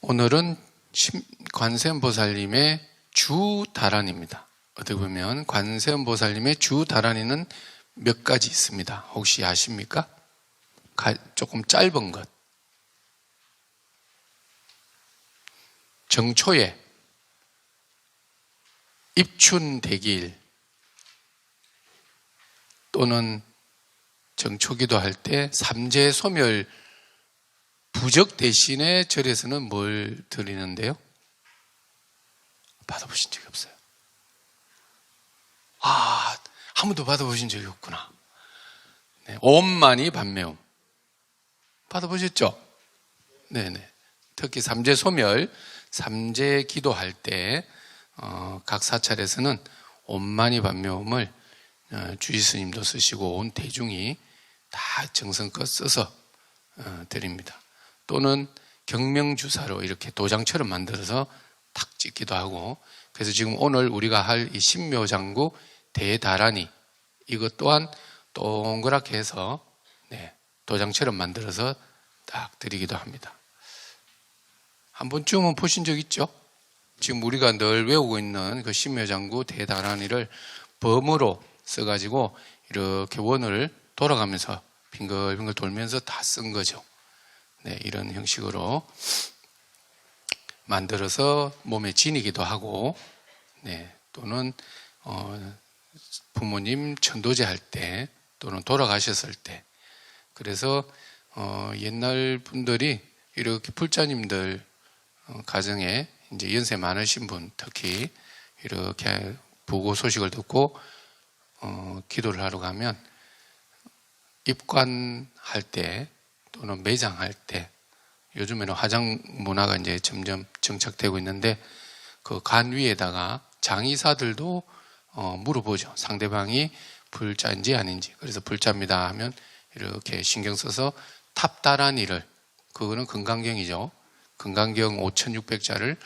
오늘은 관세음보살님의 주다란입니다. 어떻게 보면 관세음보살님의 주다란이는 몇 가지 있습니다. 혹시 아십니까? 조금 짧은 것. 정초에 입춘대기일 또는 정초기도 할 때 삼재소멸 부적 대신에 절에서는 뭘 드리는데요? 받아보신 적이 없어요. 한 번도 받아보신 적이 없구나. 네, 옴만이 반매움 받아보셨죠? 네네. 특히 삼재소멸, 삼재 기도할 때 각 사찰에서는 옴만이 반매움을 주지스님도 쓰시고 온 대중이 다 정성껏 써서 드립니다. 또는 경명주사로 이렇게 도장처럼 만들어서 탁 찍기도 하고, 그래서 지금 오늘 우리가 할 이 신묘장구 대다란이 이것 또한 동그랗게 해서 도장처럼 만들어서 딱 드리기도 합니다. 한 번쯤은 보신 적 있죠? 지금 우리가 늘 외우고 있는 그 신묘장구 대다란이를 범으로 써가지고 이렇게 원을 돌아가면서 빙글빙글 돌면서 다 쓴 거죠. 네, 이런 형식으로 만들어서 몸에 지니기도 하고, 또는 부모님 천도제 할 때 또는 돌아가셨을 때, 그래서 옛날 분들이 이렇게 불자님들 가정에 이제 연세 많으신 분 특히 이렇게 부고 소식을 듣고 기도를 하러 가면 입관할 때 또는 매장할 때, 요즘에는 화장 문화가 이제 점점 정착되고 있는데 그 간 위에다가 장의사들도 물어보죠. 상대방이 불자인지 아닌지. 그래서 불자입니다 하면 이렇게 신경 써서 탑다란이를, 그거는 금강경이죠. 금강경 5600자를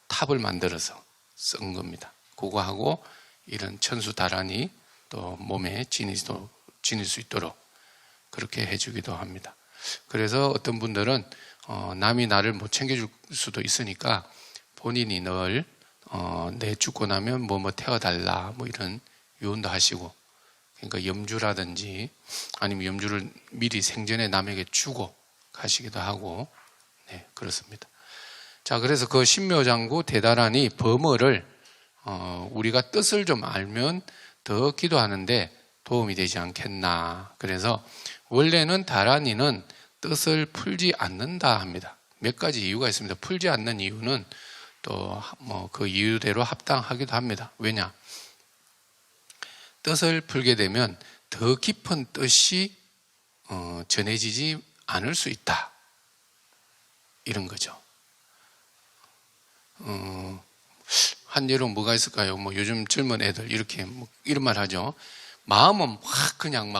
탑을 만들어서 쓴 겁니다. 그거하고 이런 천수다란이 또 몸에 지닐 수 있도록 그렇게 해주기도 합니다. 그래서 어떤 분들은 남이 나를 못 챙겨줄 수도 있으니까 본인이 늘 내 죽고 나면 뭐 태워달라 이런 유언도 하시고, 그러니까 염주라든지 아니면 염주를 미리 생전에 남에게 주고 가시기도 하고, 그렇습니다. 자, 그래서 그 신묘장구 대다란이 범어를 우리가 뜻을 좀 알면 더 기도하는데 도움이 되지 않겠나. 그래서 원래는 다란이는 뜻을 풀지 않는다 합니다. 몇 가지 이유가 있습니다. 풀지 않는 이유는 또 그 이유대로 합당하기도 합니다. 왜냐? 뜻을 풀게 되면 더 깊은 뜻이 전해지지 않을 수 있다. 이런 거죠. 한 예로 뭐가 있을까요? 요즘 젊은 애들 이렇게 이런 말 하죠. 마음은 그냥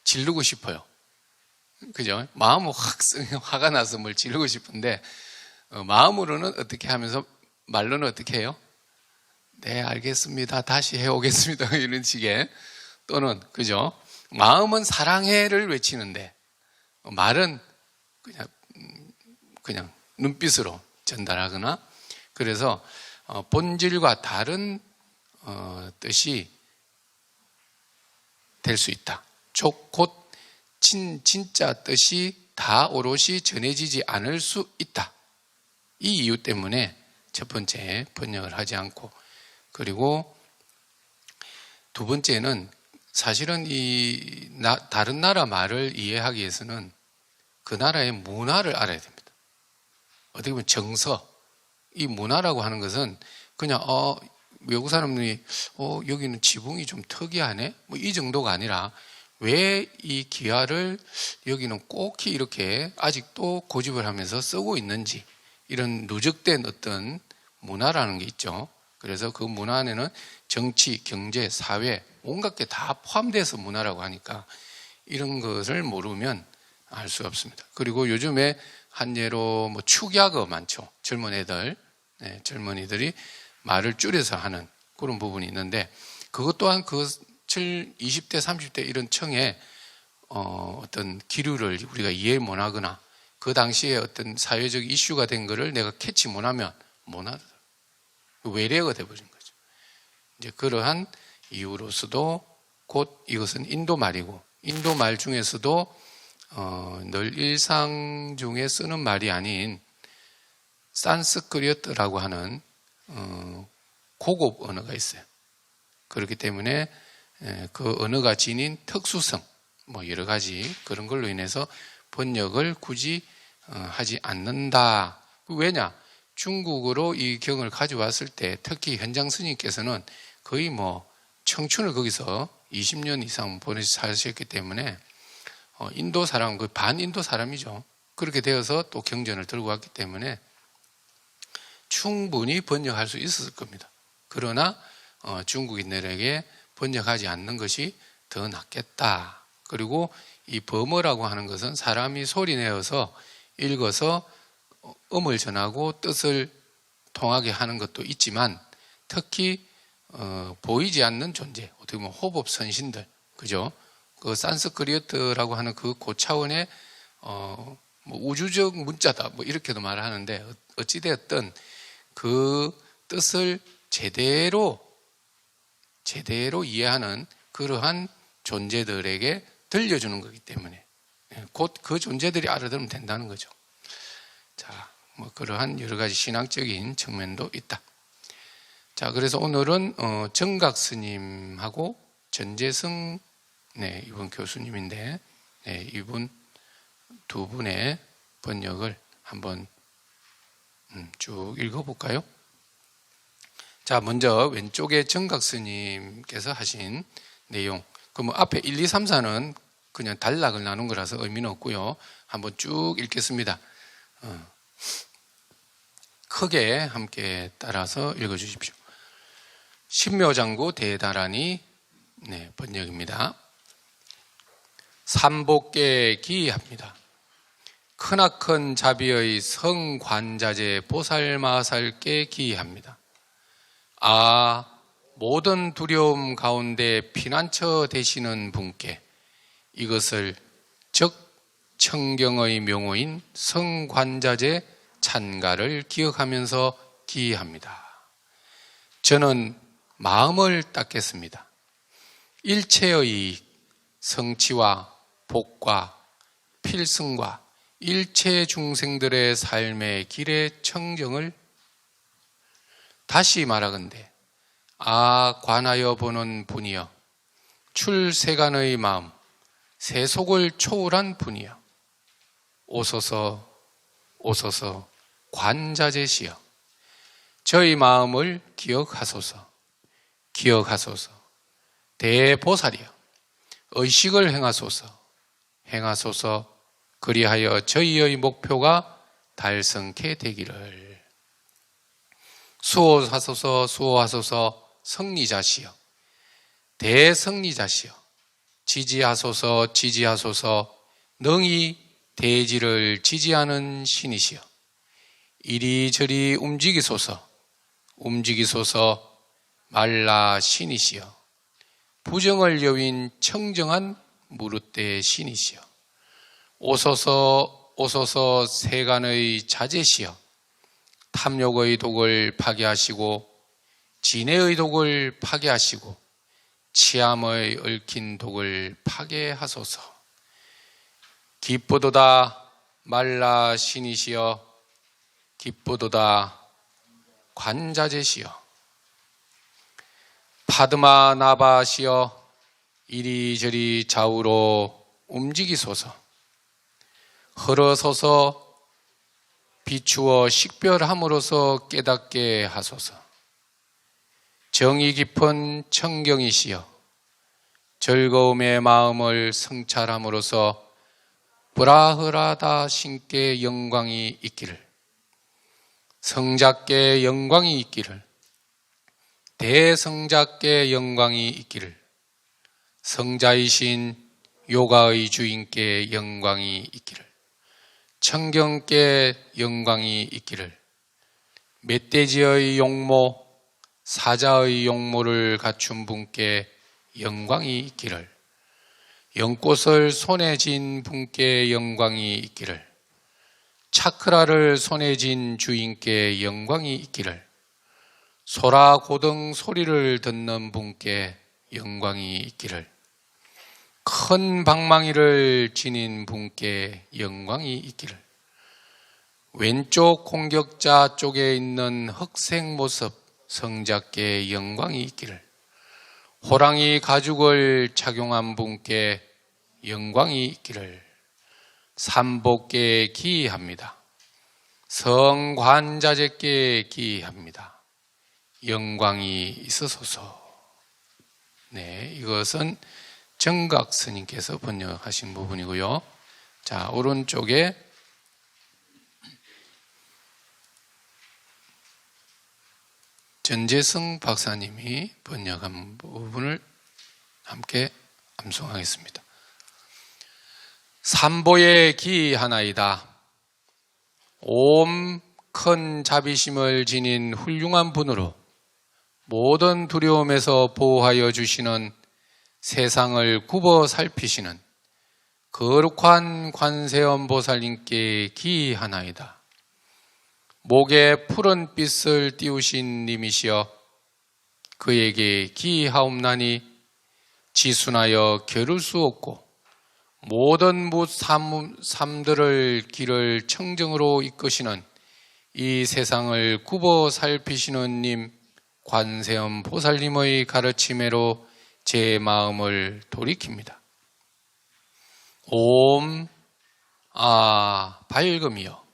지르고 싶어요. 그죠? 마음은 화가 나서 뭘 지르고 싶은데, 마음으로는 어떻게 하면서 말로는 어떻게 해요? 네, 알겠습니다. 다시 해오겠습니다. 이런 식의. 또는, 그죠? 마음은 사랑해를 외치는데, 말은 그냥 눈빛으로 전달하거나, 그래서 본질과 다른 뜻이 될 수 있다. 곧 진짜 뜻이 다 오롯이 전해지지 않을 수 있다. 이 이유 때문에 첫 번째 번역을 하지 않고, 그리고 두 번째는 사실은 다른 나라 말을 이해하기 위해서는 그 나라의 문화를 알아야 됩니다. 어떻게 보면 정서, 이 문화라고 하는 것은 그냥 외국 사람들이 여기는 지붕이 좀 특이하네? 이 정도가 아니라 왜 이 기와를 여기는 꼭 이렇게 아직도 고집을 하면서 쓰고 있는지, 이런 누적된 어떤 문화라는 게 있죠. 그래서 그 문화 안에는 정치, 경제, 사회 온갖 게 다 포함돼서 문화라고 하니까 이런 것을 모르면 알 수가 없습니다. 그리고 요즘에 한 예로 축약어 많죠. 젊은 애들, 젊은이들이 말을 줄여서 하는 그런 부분이 있는데, 그것 또한 20대, 30대 이런 층에 어떤 기류를 우리가 이해 못하거나 그 당시에 어떤 사회적 이슈가 된 거를 내가 캐치 못하면 못 알아들어요. 외래어가 돼버린 거죠. 이제 그러한 이유로서도 곧 이것은 인도 말이고, 인도 말 중에서도 늘 일상 중에 쓰는 말이 아닌 산스크리트라고 하는 고급 언어가 있어요. 그렇기 때문에 그 언어가 지닌 특수성, 뭐 여러 가지 그런 걸로 인해서 번역을 굳이 하지 않는다. 왜냐? 중국어로 이 경을 가져왔을 때 특히 현장 스님께서는 거의 뭐 청춘을 거기서 20년 이상 보내서 사셨기 때문에 인도 사람, 그 반인도 사람이죠. 그렇게 되어서 또 경전을 들고 왔기 때문에 충분히 번역할 수 있었을 겁니다. 그러나 중국인들에게 번역하지 않는 것이 더 낫겠다. 그리고 이 범어라고 하는 것은 사람이 소리내어서 읽어서 음을 전하고 뜻을 통하게 하는 것도 있지만 특히 보이지 않는 존재, 어떻게 보면 호법 선신들, 그죠? 그 산스크리트라고 하는 그 고차원의 뭐 우주적 문자다, 뭐 이렇게도 말하는데 어찌되었든 그 뜻을 제대로 이해하는 그러한 존재들에게 들려주는 거기 때문에 곧 그 존재들이 알아들으면 된다는 거죠. 자, 뭐 그러한 여러 가지 신앙적인 측면도 있다. 자, 그래서 오늘은 정각 스님하고 전재승 이분 교수님인데 이분 두 분의 번역을 한번 쭉 읽어볼까요? 자, 먼저 왼쪽에 정각 스님께서 하신 내용. 그럼 앞에 1, 2, 3, 4는 그냥 단락을 나눈 거라서 의미는 없고요. 한번 쭉 읽겠습니다. 크게 함께 따라서 읽어주십시오. 신묘장구 대다라니 번역입니다. 삼복계 기이합니다. 크나큰 자비의 성관자재 보살마살께 기이합니다. 모든 두려움 가운데 피난처 되시는 분께 이것을 즉 청경의 명호인 성관자재 찬가를 기억하면서 기이합니다. 저는 마음을 닦겠습니다. 일체의 성취와 복과 필승과 일체 중생들의 삶의 길의 청정을 다시 말하건대 관하여 보는 분이여 출세간의 마음 세속을 초월한 분이여 오소서 관자재시여 저희 마음을 기억하소서 대보살이여 의식을 행하소서 그리하여 저희의 목표가 달성케 되기를 수호하소서 성리자시여 대성리자시여 지지하소서 능히 대지를 지지하는 신이시여 이리저리 움직이소서 말라 신이시여 부정을 여윈 청정한 무릇대 신이시여 오소서 세간의 자제시여 탐욕의 독을 파괴하시고 진해의 독을 파괴하시고 치암의 얽힌 독을 파괴하소서 기쁘도다 말라 신이시여 기쁘도다 관자재시여 파드마 나바시여 이리저리 좌우로 움직이소서 흘러서서 비추어 식별함으로써 깨닫게 하소서 정이 깊은 청경이시여 즐거움의 마음을 성찰함으로써 브라흐라다 신께 영광이 있기를 성자께 영광이 있기를 대성자께 영광이 있기를 성자이신 요가의 주인께 영광이 있기를 청경께 영광이 있기를 멧돼지의 용모 사자의 용모를 갖춘 분께 영광이 있기를 연꽃을 손에 쥔 분께 영광이 있기를 차크라를 손에 쥔 주인께 영광이 있기를, 소라 고등 소리를 듣는 분께 영광이 있기를, 큰 방망이를 지닌 분께 영광이 있기를, 왼쪽 공격자 쪽에 있는 흑색 모습 성자께 영광이 있기를, 호랑이 가죽을 착용한 분께 영광이 있기를, 삼복께 기이합니다. 성관자재께 기이합니다. 영광이 있으소서. 네, 이것은 정각 스님께서 번역하신 부분이고요. 자, 오른쪽에 전재승 박사님이 번역한 부분을 함께 암송하겠습니다. 삼보의 기이하나이다. 옴 큰 자비심을 지닌 훌륭한 분으로 모든 두려움에서 보호하여 주시는, 세상을 굽어 살피시는 거룩한 관세음 보살님께 기이하나이다. 목에 푸른 빛을 띄우신 님이시여 그에게 기이하옵나니, 지순하여 겨룰 수 없고 모든 무삼들을 길을 청정으로 이끄시는 이 세상을 굽어 살피시는 님 관세음 보살님의 가르침에로 제 마음을 돌이킵니다. 옴, 밝음이여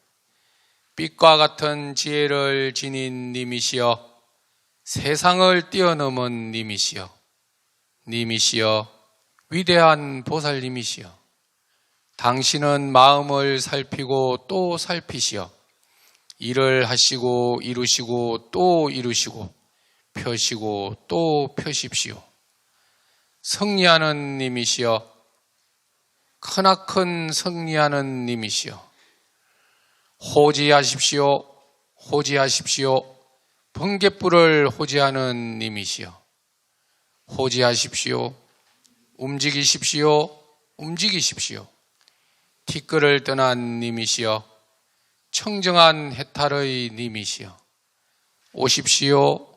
빛과 같은 지혜를 지닌 님이시여 세상을 뛰어넘은 님이시여 위대한 보살님이시여 당신은 마음을 살피고 또 살피시어 일을 하시고 이루시고 또 이루시고 펴시고 또 펴십시오. 승리하는 님이시여 크나큰 승리하는 님이시여 호지하십시오. 번갯불을 호지하는 님이시여 호지하십시오. 움직이십시오. 티끌을 떠난 님이시여 청정한 해탈의 님이시여 오십시오.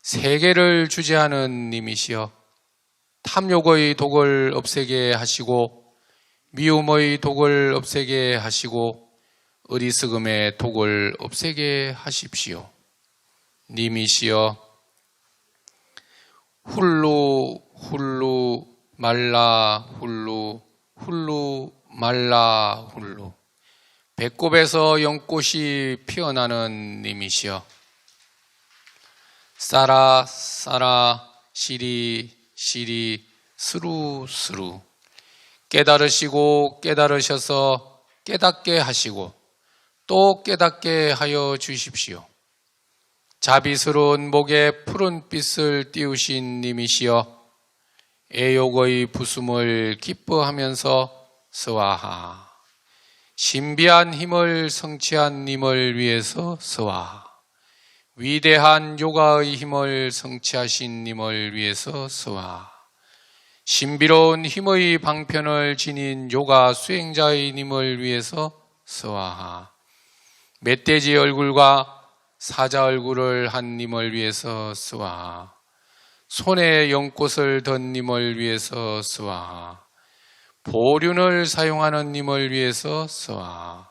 세계를 주재하는 님이시여 탐욕의 독을 없애게 하시고 미움의 독을 없애게 하시고 어리석음의 독을 없애게 하십시오. 님이시여 훌루 말라 훌루 말라 훌루 배꼽에서 연꽃이 피어나는 님이시여 싸라 시리 스루 깨달으시고 깨달으셔서 깨닫게 하시고 또 깨닫게 하여 주십시오. 자비스러운 목에 푸른 빛을 띄우신 님이시여 애욕의 부숨을 기뻐하면서 스와하 신비한 힘을 성취한 님을 위해서 스와하 위대한 요가의 힘을 성취하신 님을 위해서 스와하 신비로운 힘의 방편을 지닌 요가 수행자의 님을 위해서 스와하 멧돼지 얼굴과 사자 얼굴을 한 님을 위해서 스와하 손에 연꽃을 든 님을 위해서 스와하 보륜을 사용하는 님을 위해서 스와하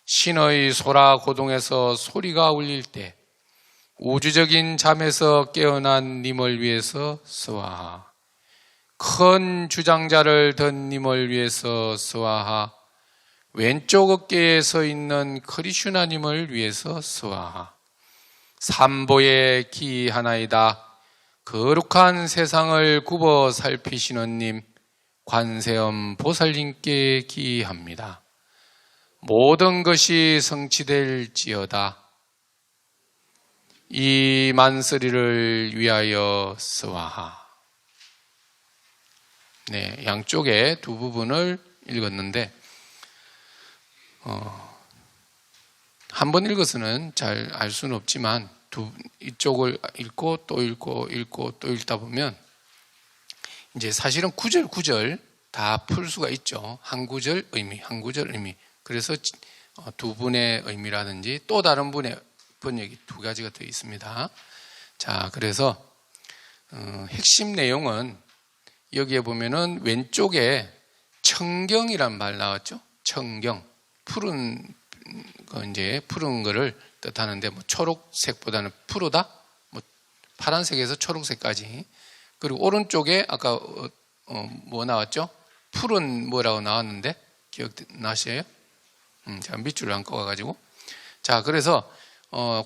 신의 소라 고동에서 소리가 울릴 때 우주적인 잠에서 깨어난 님을 위해서 스와하 큰 주장자를 든 님을 위해서 스와하 왼쪽 어깨에 서 있는 크리슈나님을 위해서 스와하 삼보의 기이하나이다. 거룩한 세상을 굽어 살피시는 님 관세음 보살님께 기이합니다. 모든 것이 성취될지어다. 이 만쓰리를 위하여 스와하. 네, 양쪽에 두 부분을 읽었는데 한 번 읽어서는 잘 알 수는 없지만 이쪽을 읽고 또 읽고 또 읽다 보면 이제 사실은 구절 다 풀 수가 있죠. 한 구절 의미, 한 구절 의미. 그래서 두 분의 의미라든지 또 다른 분의 번역이 두 가지가 더 있습니다. 자, 그래서 핵심 내용은 여기에 보면은 왼쪽에 청경이란 말 나왔죠. 청경, 푸른 거 이제 푸른 거를 뜻하는데 뭐 초록색보다는 푸르다, 뭐 파란색에서 초록색까지. 그리고 오른쪽에 아까 뭐 나왔죠? 푸른 뭐라고 나왔는데 기억나시에요? 제가 밑줄을 안 꺼가지고. 자, 그래서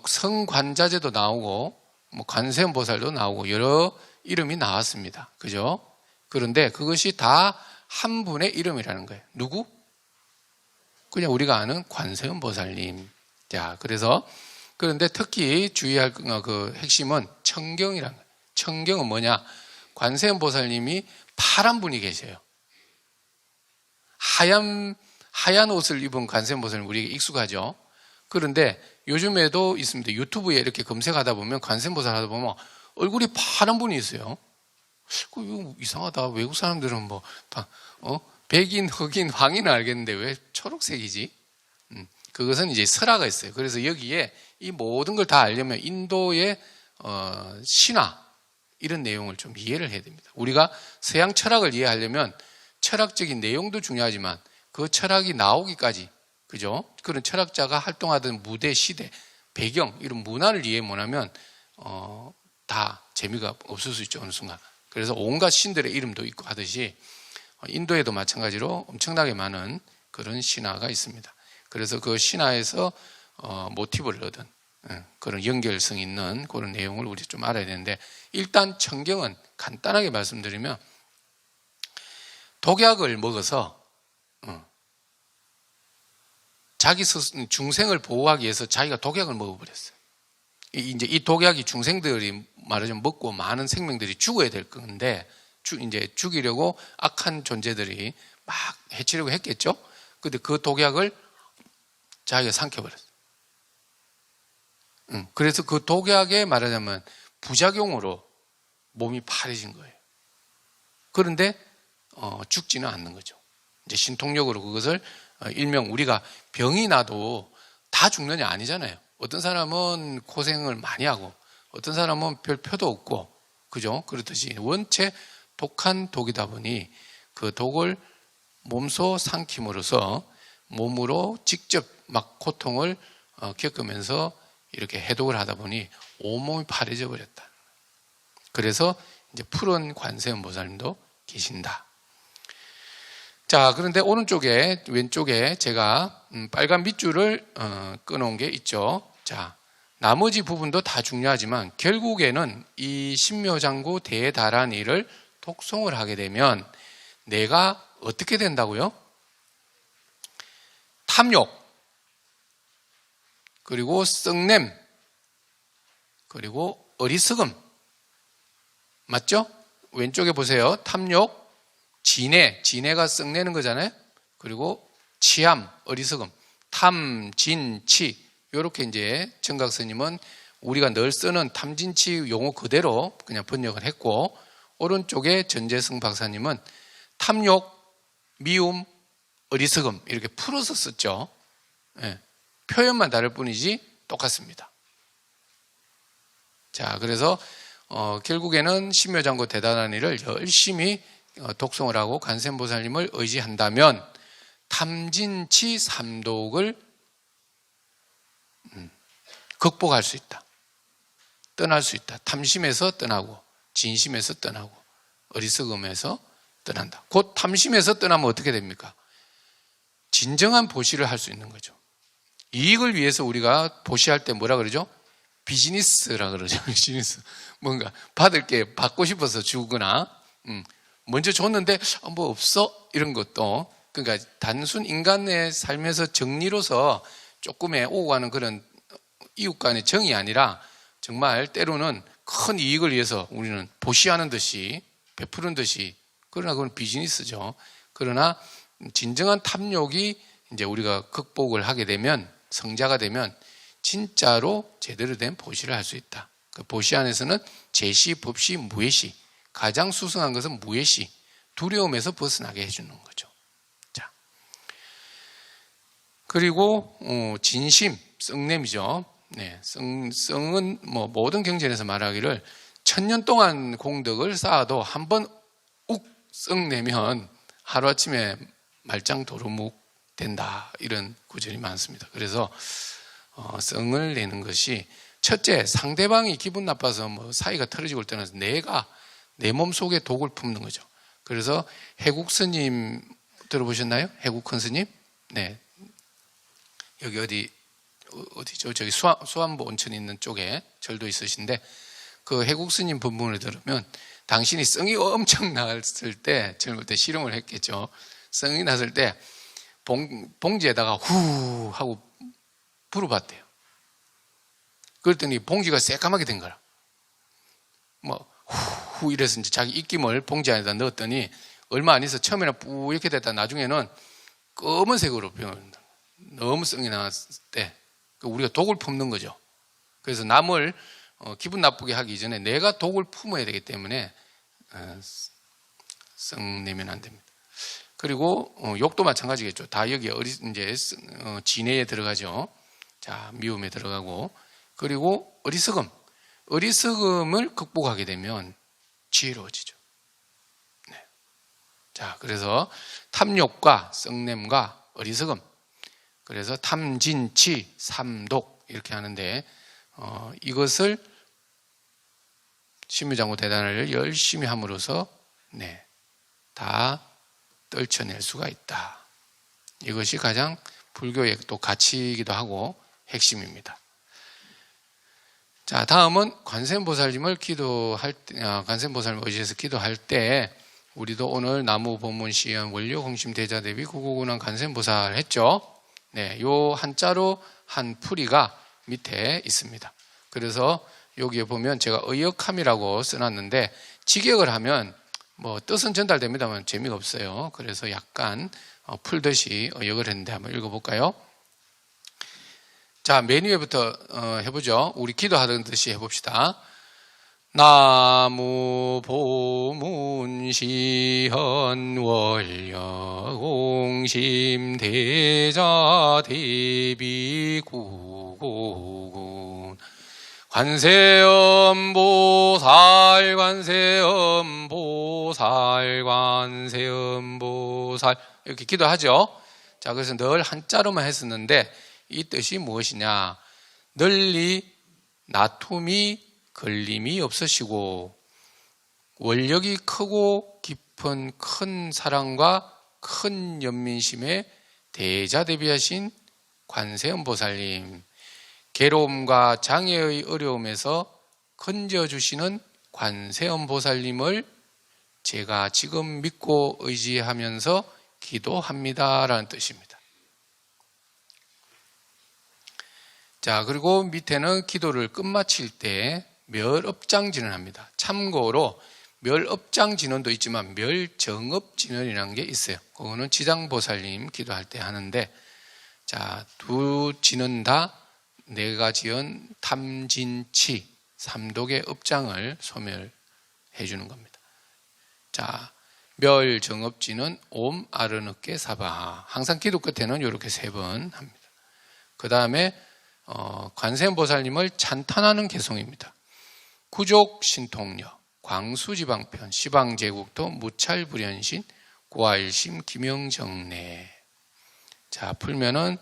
성관자재도 나오고 뭐 관세음보살도 나오고 여러 이름이 나왔습니다. 그죠? 그런데 그것이 다 한 분의 이름이라는 거예요. 누구? 그냥 우리가 아는 관세음보살님. 자, 그런데 특히 주의할 그 핵심은 청경이라는 거예요. 청경은 뭐냐? 관세음보살님이 파란 분이 계세요. 하얀 옷을 입은 관세음보살님 우리에게 익숙하죠. 그런데 요즘에도 있습니다. 유튜브에 이렇게 검색하다 보면 관세음보살 하다 보면 얼굴이 파란 분이 있어요. 이거 이상하다. 외국 사람들은 뭐 다 백인, 흑인, 황인은 알겠는데 왜 초록색이지? 그것은 이제 설화가 있어요. 그래서 여기에 이 모든 걸 다 알려면 인도의 신화 이런 내용을 좀 이해를 해야 됩니다. 우리가 서양 철학을 이해하려면 철학적인 내용도 중요하지만 그 철학이 나오기까지, 그죠? 그런 철학자가 활동하던 무대, 시대, 배경 이런 문화를 이해 못하면 다 재미가 없을 수 있죠, 어느 순간. 그래서 온갖 신들의 이름도 있고 하듯이 인도에도 마찬가지로 엄청나게 많은 그런 신화가 있습니다. 그래서 그 신화에서 모티브를 얻은 그런 연결성 있는 그런 내용을 우리 좀 알아야 되는데, 일단 청경은 간단하게 말씀드리면 독약을 먹어서 자기 중생을 보호하기 위해서 자기가 독약을 먹어버렸어요. 이제 이 독약이 중생들이 말하자면 먹고 많은 생명들이 죽어야 될 건데, 이제 죽이려고 악한 존재들이 막 해치려고 했겠죠? 근데 그 독약을 자기가 삼켜버렸어요. 그래서 그 독약에 말하자면 부작용으로 몸이 파래진 거예요. 그런데 죽지는 않는 거죠. 이제 신통력으로 그것을 일명 우리가 병이 나도 다 죽느냐 아니잖아요. 어떤 사람은 고생을 많이 하고 어떤 사람은 별 표도 없고, 그죠? 그렇듯이 원체 독한 독이다 보니 그 독을 몸소 삼킴으로써 몸으로 직접 막 고통을 겪으면서 이렇게 해독을 하다 보니 온몸이 파래져 버렸다. 그래서 이제 푸른 관세음보살님도 계신다. 자, 그런데 왼쪽에 제가 빨간 밑줄을 끊어온 게 있죠. 자, 나머지 부분도 다 중요하지만 결국에는 이 신묘장구 대다란이를 독송을 하게 되면 내가 어떻게 된다고요? 탐욕, 그리고 썩냄, 그리고 어리석음. 맞죠? 왼쪽에 보세요. 탐욕, 진해가 썩내는 거잖아요. 그리고 치함, 어리석음, 탐, 진, 치. 이렇게 이제 정각스님은 우리가 늘 쓰는 탐진치 용어 그대로 그냥 번역을 했고, 오른쪽에 전재승 박사님은 탐욕, 미움, 어리석음 이렇게 풀어서 썼죠. 예, 표현만 다를 뿐이지 똑같습니다. 자, 그래서 결국에는 신묘장구 대단한이를 열심히 독송을 하고 관세음보살님을 의지한다면 탐진치 삼독을 극복할 수 있다. 떠날 수 있다. 탐심에서 떠나고 진심에서 떠나고 어리석음에서 떠난다. 곧 탐심에서 떠나면 어떻게 됩니까? 진정한 보시를 할 수 있는 거죠. 이익을 위해서 우리가 보시할 때 뭐라 그러죠? 비즈니스라 그러죠. 비즈니스. 뭔가 받을 게 받고 싶어서 주거나 먼저 줬는데 뭐 없어? 이런 것도, 그러니까 단순 인간의 삶에서 정리로서 조금의 오고 가는 그런 이웃 간의 정이 아니라 정말 때로는 큰 이익을 위해서 우리는 보시하는 듯이 베푸는 듯이, 그러나 그건 비즈니스죠. 그러나 진정한 탐욕이 이제 우리가 극복을 하게 되면, 성자가 되면 진짜로 제대로 된 보시를 할 수 있다. 그 보시 안에서는 제시, 법시, 무예시, 가장 수승한 것은 무예시, 두려움에서 벗어나게 해주는 거죠. 자, 그리고 진심, 썩냄이죠. 네, 썩은 뭐 모든 경전에서 말하기를 1000년 동안 공덕을 쌓아도 한번 욱 썩내면 하루아침에 말짱 도루묵 된다, 이런 구절이 많습니다. 그래서 썽을 내는 것이 첫째, 상대방이 기분 나빠서 뭐 사이가 틀어지고 떠나서 내가 내 몸 속에 독을 품는 거죠. 그래서 해국 스님 들어보셨나요? 해국 큰 스님? 네, 여기 어디죠? 저기 수안보 온천 있는 쪽에 절도 있으신데, 그 해국 스님 본문을 들으면 당신이 썽이 엄청 났을 때, 젊을 때 실험을 했겠죠. 썽이 났을 때 봉지에다가 후 하고 불어봤대요. 그랬더니 봉지가 새까맣게 된 거라. 뭐 후 이래서 이제 자기 입김을 봉지 안에다 넣었더니 얼마 안 있어 처음에는 뿌옇게 됐다 나중에는 검은색으로 변한다. 너무 썽이 났을 때 우리가 독을 품는 거죠. 그래서 남을 기분 나쁘게 하기 전에 내가 독을 품어야 되기 때문에 썽 내면 안 됩니다. 그리고 욕도 마찬가지겠죠. 다 여기 이제 진해에 들어가죠. 자, 미움에 들어가고, 그리고 어리석음을 극복하게 되면 지혜로워지죠. 네. 자, 그래서 탐욕과 썩냄과 어리석음, 그래서 탐진치, 삼독 이렇게 하는데 이것을 신묘장구 대단을 열심히 함으로써 다 떨쳐낼 수가 있다. 이것이 가장 불교의 또 가치이기도 하고 핵심입니다. 자, 다음은 관세음보살님을 관세음보살님을 의지해서 기도할 때 우리도 오늘 나무 법문 시연 원료 공심 대자 대비 구구군한 관세음보살 했죠. 네, 요 한자로 한 풀이가 밑에 있습니다. 그래서 여기에 보면 제가 의역함이라고 써놨는데 직역을 하면 뭐 뜻은 전달됩니다만 재미가 없어요. 그래서 약간 풀듯이 의역을 했는데 한번 읽어볼까요? 자, 맨 위에부터 해보죠. 우리 기도하던 듯이 해봅시다. 나무 보문 시현 원려 공심 대자 대비 구고군 관세음보살 관세음보살 관세음보살 이렇게 기도하죠. 자, 그래서 늘 한자로만 했었는데 이 뜻이 무엇이냐? 널리 나툼이 걸림이 없으시고 원력이 크고 깊은 큰 사랑과 큰 연민심에 대자대비하신 관세음보살님, 괴로움과 장애의 어려움에서 건져주시는 관세음보살님을 제가 지금 믿고 의지하면서 기도합니다라는 뜻입니다. 자, 그리고 밑에는 기도를 끝마칠 때 멸업장진을 합니다. 참고로 멸업장진원도 있지만 멸정업진원이라는 게 있어요. 그거는 지장보살님 기도할 때 하는데, 자, 두 진은 다 내가 지은 탐진치 삼독의 업장을 소멸해 주는 겁니다. 자, 멸정업진은 옴 아르느께 사바하, 항상 기도 끝에는 이렇게 3번 합니다. 그 다음에 관세음보살님을 찬탄하는 개송입니다. 구족 신통력, 광수지방편, 시방제국토 무찰불연신, 고아일심 김영정내. 자, 풀면은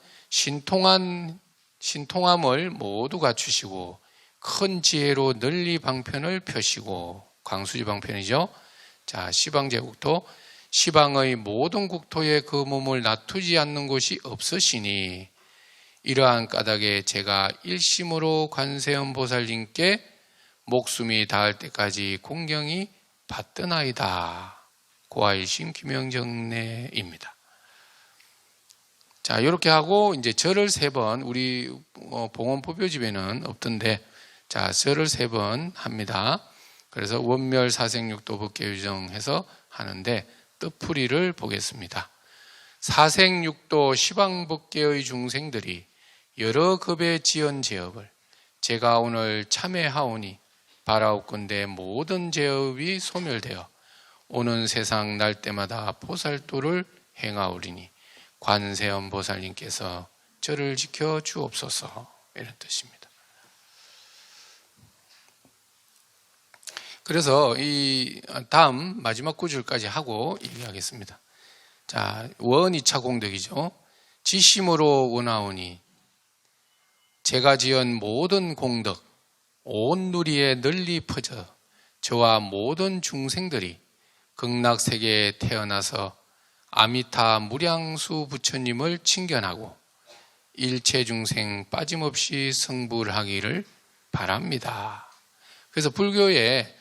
신통함을 모두 갖추시고 큰 지혜로 널리 방편을 펴시고, 광수지방편이죠. 자, 시방제국토, 시방의 모든 국토에 그 몸을 놔두지 않는 곳이 없으시니 이러한 까닭에 제가 일심으로 관세음보살님께 목숨이 닿을 때까지 공경이 받드나이다. 고아일심 김영정내입니다. 자, 이렇게 하고 이제 절을 3번, 우리 봉원포교집에는 없던데, 자, 절을 3번 합니다. 그래서 원멸 사생육도 법계유정해서 하는데 뜻풀이를 보겠습니다. 사생육도 시방법계의 중생들이 여러 급의 지연 제업을 제가 오늘 참회하오니 바라옵건대 모든 제업이 소멸되어 오는 세상 날 때마다 보살도를 행하오리니 관세음 보살님께서 저를 지켜 주옵소서. 이런 뜻입니다. 그래서 이 다음 마지막 구절까지 하고 얘기하겠습니다. 자, 원 2차 공덕이죠. 지심으로 원하오니 제가 지은 모든 공덕 온 누리에 널리 퍼져 저와 모든 중생들이 극락세계에 태어나서 아미타 무량수 부처님을 칭견하고 일체 중생 빠짐없이 성불하기를 바랍니다. 그래서 불교의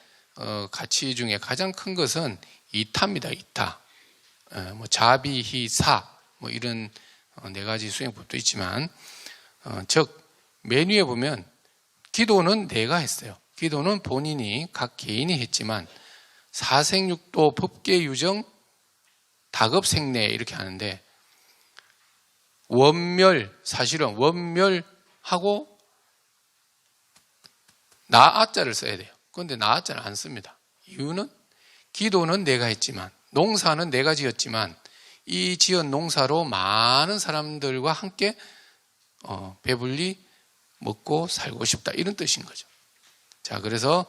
가치 중에 가장 큰 것은 이타입니다. 이타. 자비희사 이런 네 가지 수행법도 있지만 즉 맨 위에 보면 기도는 내가 했어요. 기도는 본인이 각 개인이 했지만 사생육도 법계유정 다급생례 이렇게 하는데 원멸 사실은 원멸하고 나아자를 써야 돼요. 그런데 나아자를 안 씁니다. 이유는 기도는 내가 했지만 농사는 내가 지었지만 이 지은 농사로 많은 사람들과 함께 배불리 먹고 살고 싶다 이런 뜻인 거죠. 자, 그래서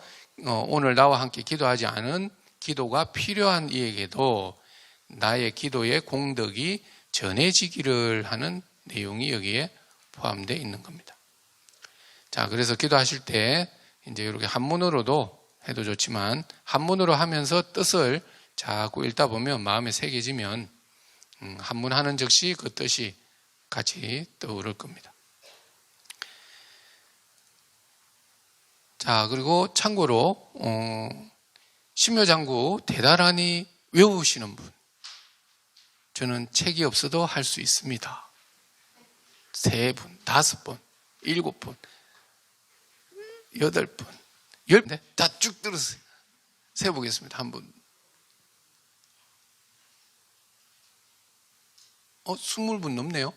오늘 나와 함께 기도하지 않은 기도가 필요한 이에게도 나의 기도의 공덕이 전해지기를 하는 내용이 여기에 포함되어 있는 겁니다. 자, 그래서 기도하실 때 이제 이렇게 한문으로도 해도 좋지만 한문으로 하면서 뜻을 자꾸 읽다 보면 마음에 새겨지면 한문 하는 즉시 그 뜻이 같이 떠오를 겁니다. 자, 그리고 참고로 심묘장구 대단히 외우시는 분 저는 책이 없어도 할 수 있습니다. 3분, 5분, 7분, 8분, 10분 다 쭉 들으세요. 세보겠습니다. 한 분. 20분 넘네요.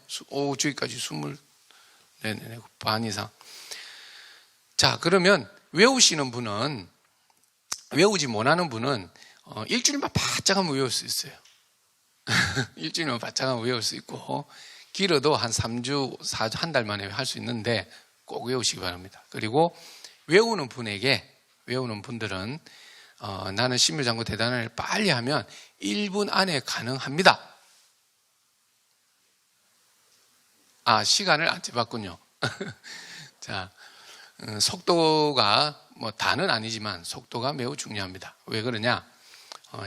저기까지 20. 네네네. 반 이상. 자, 그러면 외우시는 분은, 외우지 못하는 분은 일주일만 바짝 하면 외울 수 있어요. 일주일만 바짝 하면 외울 수 있고, 길어도 한 3주, 4주, 한 달 만에 할 수 있는데 꼭 외우시기 바랍니다. 그리고 외우는 분들은 나는 심묘장구 대단을 빨리 하면 1분 안에 가능합니다. 아, 시간을 안 재봤군요. 자, 속도가 다는 아니지만 속도가 매우 중요합니다. 왜 그러냐?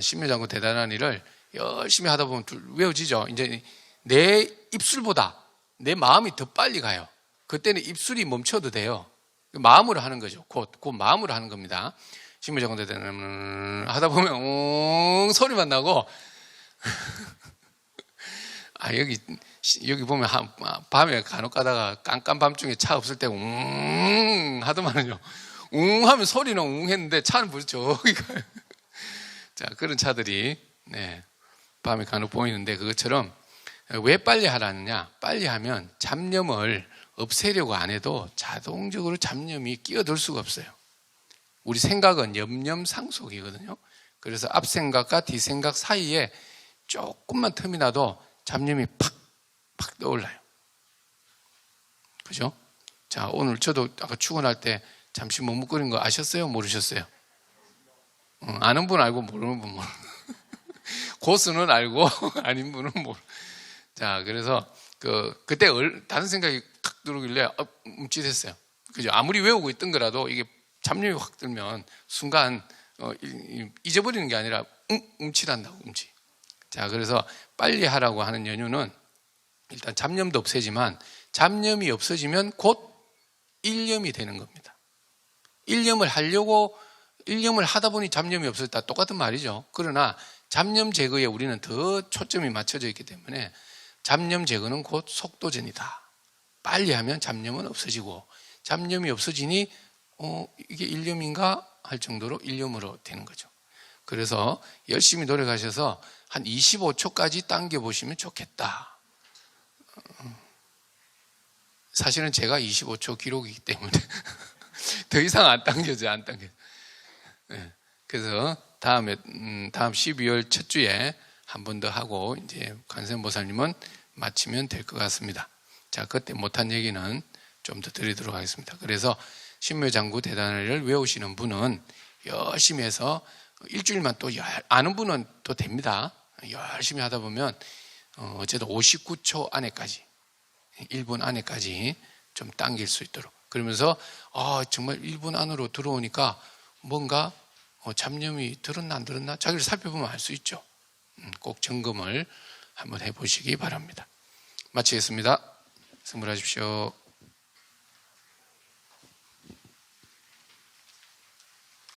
심묘장구 대단한 일을 열심히 하다 보면 외워지죠. 이제 내 입술보다 내 마음이 더 빨리 가요. 그때는 입술이 멈춰도 돼요. 마음으로 하는 거죠. 곧 마음으로 하는 겁니다. 심묘장구 대단을 하다 보면 소리만 나고 여기 보면 밤에 간혹 가다가 깜깜 밤중에 차 없을 때 하더만요. 하면 소리는 했는데 차는 벌써 저기 가요. 자, 그런 차들이 밤에 간혹 보이는데 그것처럼 왜 빨리 하라느냐? 빨리 하면 잡념을 없애려고 안 해도 자동적으로 잡념이 끼어들 수가 없어요. 우리 생각은 염념상속이거든요. 그래서 앞생각과 뒷생각 사이에 조금만 틈이 나도 잡념이 팍 떠올라요. 그죠? 자, 오늘 저도 아까 출근할 때 잠시 머뭇거린 거 아셨어요? 모르셨어요? 아는 분 알고 모르는 분 모르는. 고수는 알고 아닌 분은 모르. 자, 그래서 그때 다른 생각이 탁 들어오길래 뭉칫했어요. 그죠? 아무리 외우고 있던 거라도 이게 잡념이 확 들면 순간 잊어버리는 게 아니라 움찔한다고 움찔. 자, 그래서 빨리 하라고 하는 연유는 일단 잡념도 없애지만 잡념이 없어지면 곧 일념이 되는 겁니다. 일념을 하다 보니 잡념이 없어졌다. 똑같은 말이죠. 그러나 잡념 제거에 우리는 더 초점이 맞춰져 있기 때문에 잡념 제거는 곧 속도전이다. 빨리 하면 잡념은 없어지고 잡념이 없어지니 이게 일념인가 할 정도로 일념으로 되는 거죠. 그래서 열심히 노력하셔서 한 25초까지 당겨보시면 좋겠다. 사실은 제가 25초 기록이기 때문에 더 이상 안 당겨져요. 안 당겨져요. 그래서 다음 12월 첫 주에 한 번 더 하고 이제 관세음보살님은 마치면 될 것 같습니다. 자, 그때 못한 얘기는 좀 더 드리도록 하겠습니다. 그래서 신묘장구 대단을 외우시는 분은 열심히 해서 일주일만 또 아는 분은 또 됩니다. 열심히 하다 보면 어쨌든 59초 안에까지 1분 안에까지 좀 당길 수 있도록, 그러면서 정말 1분 안으로 들어오니까 뭔가 잡념이 들었나 안 들었나 자기를 살펴보면 알 수 있죠. 꼭 점검을 한번 해보시기 바랍니다. 마치겠습니다. 승불하십시오.